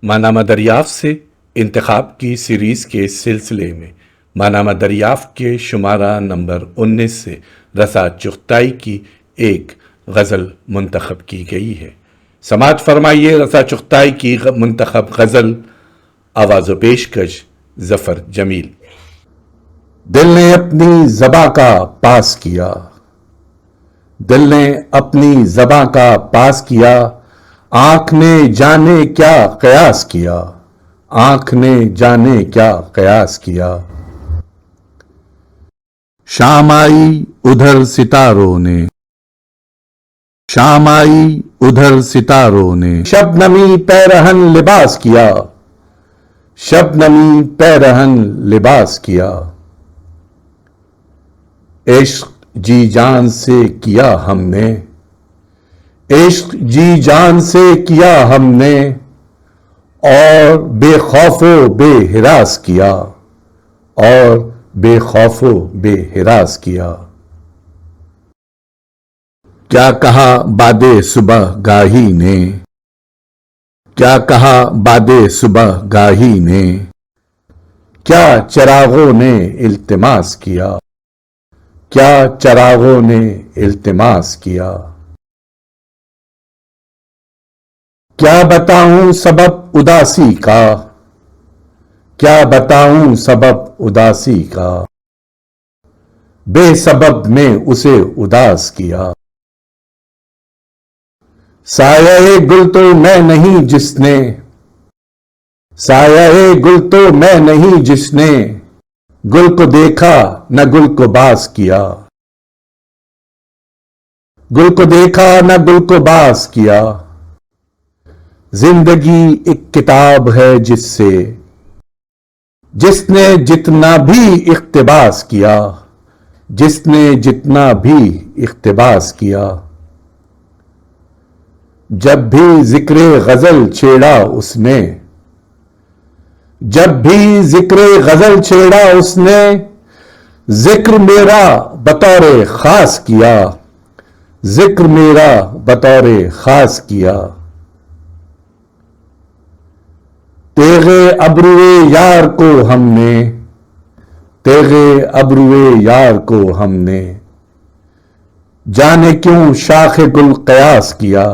ماہنامہ دریافت سے انتخاب کی سیریز کے سلسلے میں ماہنامہ دریافت کے شمارہ نمبر 19 سے رسا چغتائی کی ایک غزل منتخب کی گئی ہے۔ سماعت فرمائیے رسا چغتائی کی منتخب غزل، آواز و پیشکش ظفر جمیل۔ دل نے اپنی زباں کا پاس کیا، دل نے اپنی زباں کا پاس کیا، آنکھ نے جانے کیا قیاس کیا، آنکھ نے جانے کیا قیاس کیا۔ شام آئی ادھر ستاروں نے، شام آئی ادھر ستاروں نے، شبنمی پیرہن لباس کیا، شبنمی پیرہن لباس کیا۔ عشق جی جان سے کیا ہم نے، عشق جی جان سے کیا ہم نے، اور بے خوف و بے ہراس کیا، اور بے خوف و بے ہراس کیا۔ کیا کہا باد صبح گاہی نے، کیا کہا باد صبح گاہی نے، کیا چراغوں نے التماس کیا، کیا چراغوں نے التماس کیا۔ کیا بتاؤں سبب اداسی کا، کیا بتاؤں سبب اداسی کا، بے سبب میں اسے اداس کیا۔ سایہ گل تو میں نہیں جس نے، سایہ گل تو میں نہیں جس نے، گل کو دیکھا نہ گل کو باس کیا، گل کو دیکھا نہ گل کو باس کیا۔ زندگی ایک کتاب ہے جس سے، جس نے جتنا بھی اقتباس کیا، جس نے جتنا بھی اقتباس کیا۔ جب بھی ذکر غزل چھیڑا اس نے، جب بھی ذکر غزل چھیڑا اس نے، ذکر میرا بطور خاص کیا، ذکر میرا بطور خاص کیا۔ تیغے ابروئے یار کو ہم نے، تیغے ابروئے یار کو ہم نے، جانے کیوں شاخ گل قیاس کیا،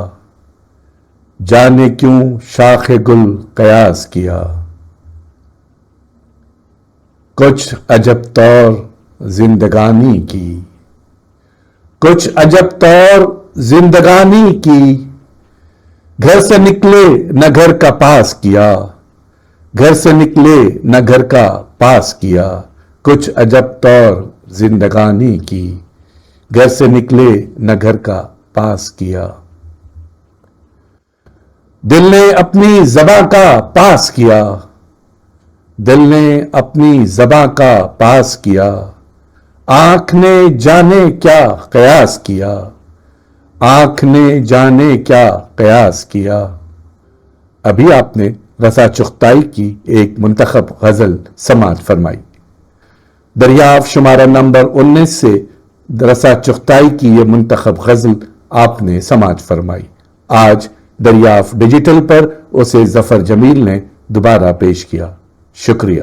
جانے کیوں شاخ گل قیاس کیا۔ کچھ عجب طور زندگانی کی، کچھ عجب طور زندگانی کی، گھر سے نکلے نہ گھر کا پاس کیا، گھر سے نکلے نہ گھر کا پاس کیا۔ کچھ عجب طور زندگانی کی، گھر سے نکلے نہ گھر کا پاس کیا۔ دل نے اپنی زباں کا پاس کیا، دل نے اپنی زباں کا پاس کیا، آنکھ نے جانے کیا قیاس کیا، آنکھ نے جانے کیا قیاس کیا۔ ابھی آپ نے رسا چغتائی کی ایک منتخب غزل سماعت فرمائی۔ دریافت شمارہ نمبر 19 سے رسا چغتائی کی یہ منتخب غزل آپ نے سماعت فرمائی۔ آج دریافت ڈیجیٹل پر اسے ظفر جمیل نے دوبارہ پیش کیا۔ شکریہ۔